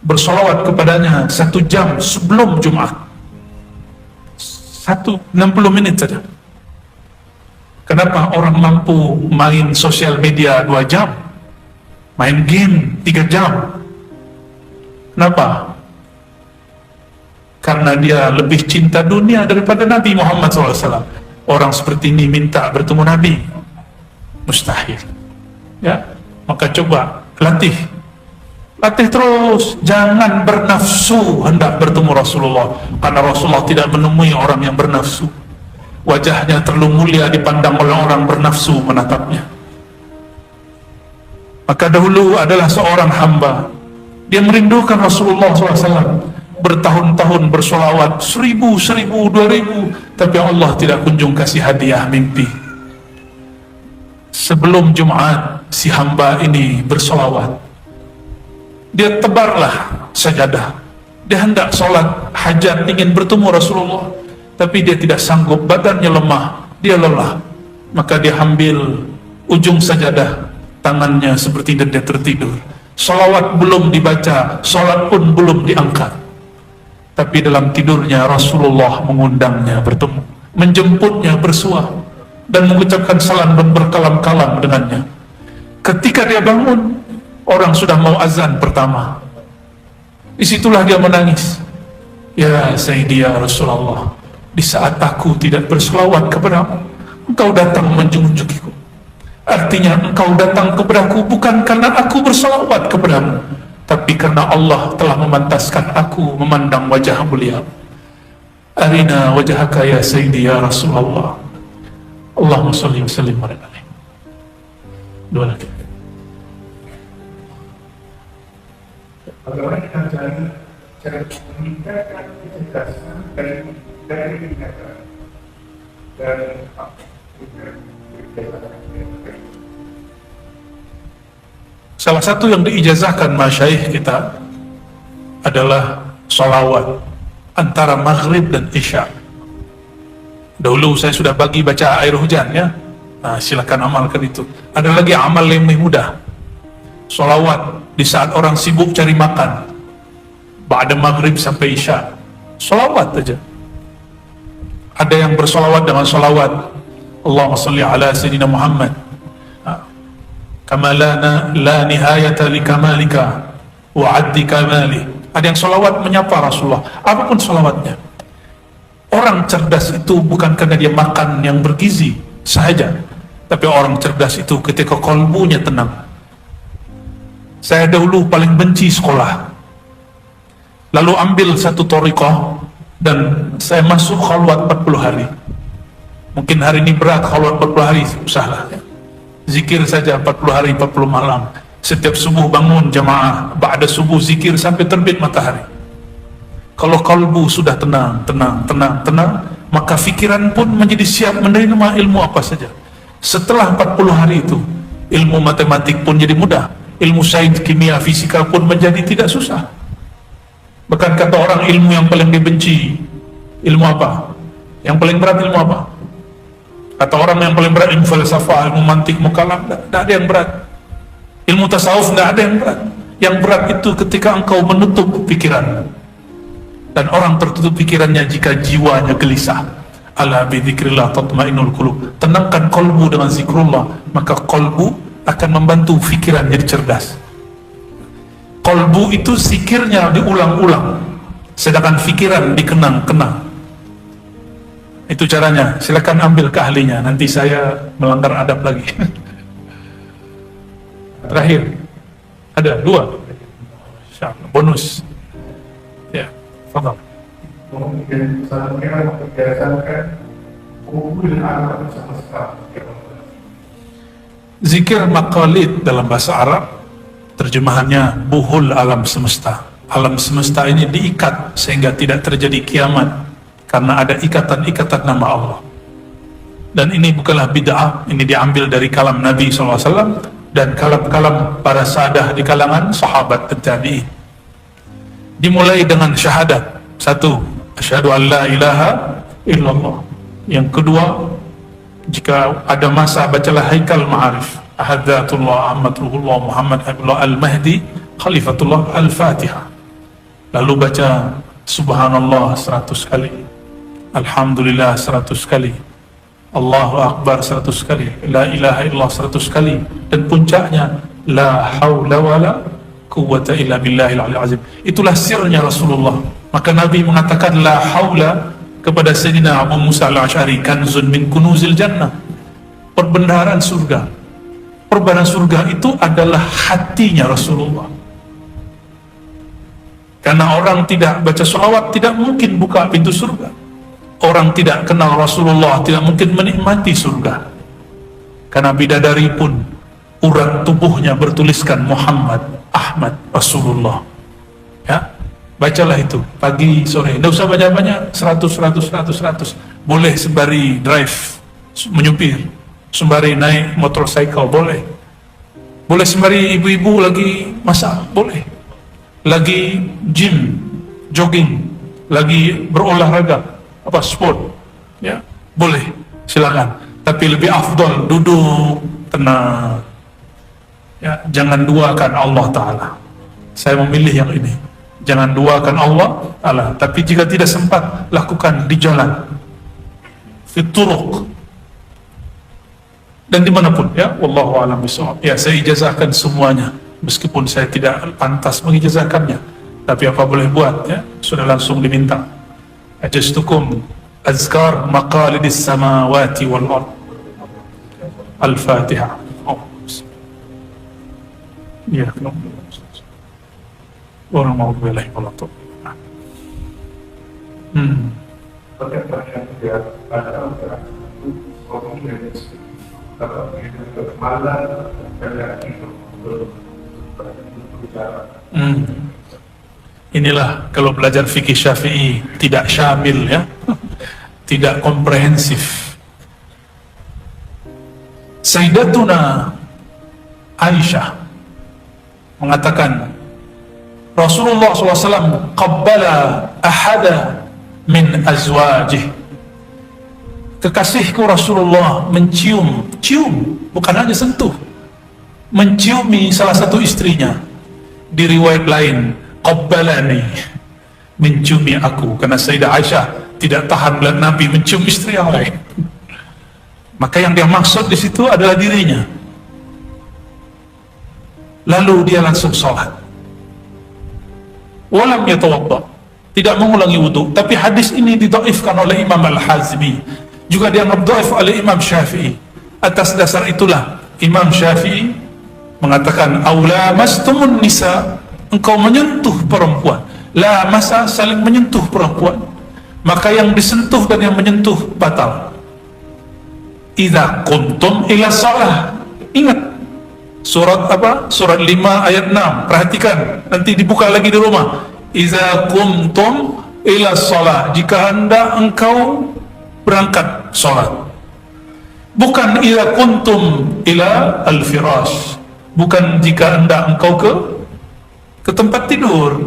bersolawat kepadanya 1 jam sebelum Jumat, 60 menit saja. Kenapa orang mampu main sosial media 2 jam, main game 3 jam? Kenapa? Karena dia lebih cinta dunia daripada Nabi Muhammad SAW. Orang seperti ini minta bertemu Nabi, mustahil. Ya, maka coba latih terus, jangan bernafsu hendak bertemu Rasulullah, karena Rasulullah tidak menemui orang yang bernafsu. Wajahnya terlalu mulia dipandang oleh orang bernafsu menatapnya. Maka dahulu adalah seorang hamba, dia merindukan Rasulullah SAW, bertahun-tahun bersolawat 1000, 2000, tapi Allah tidak kunjung kasih hadiah mimpi. Sebelum Jumat, si hamba ini bersolawat, dia tebarlah sajadah, dia hendak sholat hajat, ingin bertemu Rasulullah, tapi dia tidak sanggup, badannya lemah, dia lelah. Maka dia ambil ujung sajadah, tangannya seperti dia tertidur. Solawat belum dibaca, sholat pun belum diangkat, tapi dalam tidurnya Rasulullah mengundangnya bertemu, menjemputnya bersuah, dan mengucapkan salam dan berkalam-kalam dengannya. Ketika dia bangun, orang sudah mau azan pertama. Disitulah dia menangis. Ya Sayyidi ya Rasulullah, di saat aku tidak berselawat kepadamu, engkau datang menjunjukiku. Artinya engkau datang kepadaku bukan karena aku berselawat kepadamu, tapi karena Allah telah memantaskan aku memandang wajah beliau. Arina wajhaka ya Sayyidi ya Rasulullah. Allahumma salli wa sallim wa barik. Dua lagi. Bagaimana kita cari cara meningkatkan kecerdasan dari ingatan dan salah satu yang diijazahkan masyayikh kita adalah sholawat antara maghrib dan isya. Dahulu saya sudah bagi baca air hujan ya. Nah, silakan amalkan itu. Ada lagi amal yang lebih mudah, sholawat di saat orang sibuk cari makan, ba'da maghrib sampai isya, sholawat aja. Ada yang bersolawat dengan sholawat Allahumma salli ala Sayyidina Muhammad kama la nihayata li kamalika wa addi kamali. Ada yang sholawat menyapa Rasulullah, apapun sholawatnya. Orang cerdas itu bukan karena dia makan yang bergizi saja, tapi orang cerdas itu ketika kolbunya tenang. Saya dahulu paling benci sekolah, lalu ambil satu thariqah dan saya masuk khalwat 40 hari. Mungkin hari ini berat khalwat 40 hari, usahlah zikir saja 40 hari 40 malam. Setiap subuh bangun jamaah, ba'da subuh zikir sampai terbit matahari. Kalau kalbu sudah tenang, maka fikiran pun menjadi siap menerima ilmu apa saja. Setelah 40 hari itu, ilmu matematik pun jadi mudah, ilmu sains, kimia, fisika pun menjadi tidak susah. Bahkan kata orang, ilmu yang paling dibenci ilmu apa? Yang paling berat ilmu apa? Kata orang yang paling berat ilmu falsafah, ilmu mantik, mukalam, tidak ada yang berat. Ilmu tasawuf tidak ada yang berat. Yang berat itu ketika engkau menutup pikiran. Dan orang tertutup pikirannya jika jiwanya gelisah. Ala bidzikrillah tatma'innul qulub. Tenangkan kolbu dengan zikrullah, maka kolbu akan membantu pikiran jadi cerdas. Kolbu itu zikirnya diulang-ulang, sedangkan pikiran dikenang-kenang. Itu caranya. Silakan ambil ke ahlinya, nanti saya melanggar adab lagi. Terakhir ada 2 bonus ya, fadhal. Kemudian selanjutnya membiasakan kumpul alam semesta. Zikir maqalid dalam bahasa Arab terjemahannya buhul alam semesta. Alam semesta ini diikat sehingga tidak terjadi kiamat karena ada ikatan-ikatan nama Allah. Dan ini bukanlah bid'ah, ini diambil dari kalam Nabi SAW dan kalam-kalam para sahadah di kalangan sahabat dan tabi'in. Dimulai dengan syahadat. Satu, asyhadu an la ilaha illallah. Yang kedua, jika ada masa bacalah Haikal Ma'arif, Ahadzatullah Ahmad Ruhullah Muhammad Habibullah Al-Mahdi Khalifatullah Al-Fatihah. Lalu baca Subhanallah 100 kali, Alhamdulillah 100 kali, Allahu Akbar 100 kali, La ilaha illallah 100 kali, dan puncaknya La hawla wa la quwwata illa billahil aliyil azim. Itulah sirnya Rasulullah. Maka Nabi mengatakan La hawla kepada Sayyidina Abu Musa al-Ash'ari, kanzun min kunuzil jannah, perbendaharaan surga. Perbendaharaan surga itu adalah hatinya Rasulullah. Karena orang tidak baca sholawat tidak mungkin buka pintu surga. Orang tidak kenal Rasulullah tidak mungkin menikmati surga. Karena bidadari pun urat tubuhnya bertuliskan Muhammad Ahmad Rasulullah. Ya, bacalah itu pagi sore, tidak usah banyak-banyak, 100. Boleh sembari drive, menyupir, sembari naik motorcycle, boleh sembari ibu-ibu lagi masak, boleh lagi gym, jogging, lagi berolahraga, sport, ya boleh, silakan. Tapi lebih afdol duduk tenang, ya, jangan duakan Allah Ta'ala. Saya memilih yang ini. Jangan duakan Allah Ta'ala, tapi jika tidak sempat, lakukan di jalan, fit turuq, dan dimanapun, ya. Wallahu a'lam bishawab. Ya, saya ijazahkan semuanya, meskipun saya tidak pantas mengijazahkannya, tapi apa boleh buat, ya, sudah langsung diminta. Ajaztukum azkar maqalidis samawati wal ard. Al-Fatihah. Ya, orang mau belaih kalau tuh. Inilah kalau belajar fikih Syafi'i tidak syamil, ya, tidak komprehensif. Sayyidatuna Aisyah mengatakan Rasulullah SAW qabbala ahada min azwajih. Kekasihku Rasulullah cium, bukan hanya sentuh, menciumi salah satu istrinya. Di riwayat lain, qabbalani, menciumi aku, karena Sayyidah Aisyah tidak tahan melihat Nabi mencium istri yang lain. Maka yang dia maksud di situ adalah dirinya. Lalu dia langsung sholat. Walam yatawadda, tidak mengulangi wudu. Tapi hadis ini didhaifkan oleh Imam Al-Hazmi, juga dianggap dhaif oleh Imam Syafi'i. Atas dasar itulah Imam Syafi'i mengatakan aula mastumun nisa, engkau menyentuh perempuan. La masa, saling menyentuh perempuan, maka yang disentuh dan yang menyentuh batal. Idza qumtum ila shalah, ingat surat apa? Surat 5 ayat 6. Perhatikan, nanti dibuka lagi di rumah. Idza qumtum ila shalah, jika hendak engkau berangkat salat. Bukan idza kuntum ila al-firash, bukan jika hendak engkau ke tempat tidur.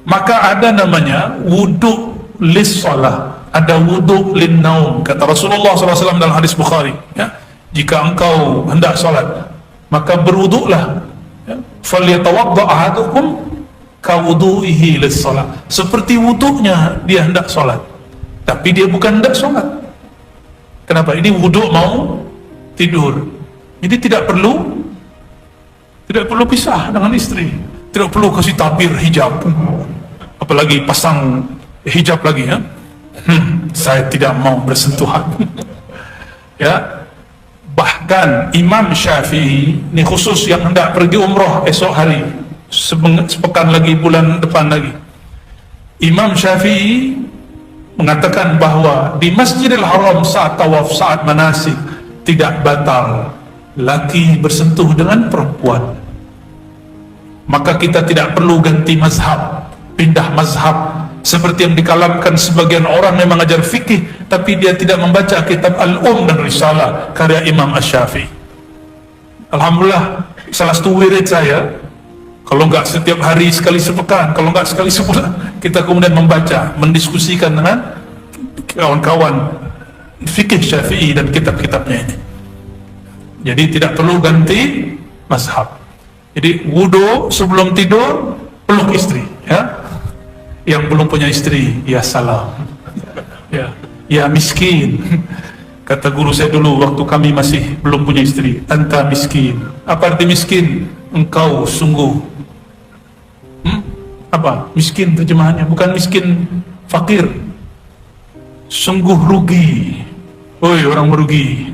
Maka ada namanya wudu lis shalah, ada wudu lin naum. Kata Rasulullah SAW dalam hadis Bukhari, ya, jika engkau hendak salat, maka berwuduklah, ya. Falyatawadda ahadukum kawudu'ihi lis shalah, seperti wuduknya dia hendak salat, tapi dia bukan hendak salat. Kenapa? Ini wuduk mau tidur. Jadi tidak perlu pisah dengan istri, tidak perlu kasih tabir hijab, apalagi pasang hijab lagi, ya. Saya tidak mau bersentuhan. Ya, bahkan Imam Syafi'i ini khusus yang hendak pergi umroh esok hari, sepekan lagi, bulan depan lagi, Imam Syafi'i mengatakan bahwa di Masjidil Haram saat tawaf, saat manasik, tidak batal laki bersentuh dengan perempuan. Maka kita tidak perlu ganti mazhab, pindah mazhab seperti yang dikalamkan sebagian orang yang mengajar fikih tapi dia tidak membaca kitab Al-Um dan Risalah karya Imam Asy-Syafi'i. Alhamdulillah, salah satu wirid saya, kalau enggak setiap hari, sekali sepekan, kalau enggak sekali sebulan, kita kemudian membaca, mendiskusikan dengan kawan-kawan fikih Syafi'i dan kitab-kitabnya ini. Jadi tidak perlu ganti mazhab. Jadi wudu sebelum tidur, peluk istri, ya. Yang belum punya istri, ya salam, ya miskin. Kata guru saya dulu waktu kami masih belum punya istri, anta miskin. Apa arti miskin? Engkau sungguh apa? Miskin terjemahannya bukan miskin fakir, sungguh rugi. Oi, orang merugi.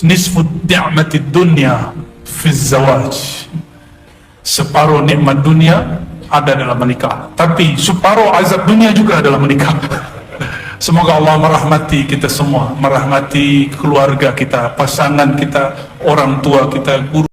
Nisfu ni'matid dunya fi zawaj. Separuh nikmat dunia ada dalam menikah, tapi separuh azab dunia juga dalam menikah. Semoga Allah merahmati kita semua, merahmati keluarga kita, pasangan kita, orang tua kita, guru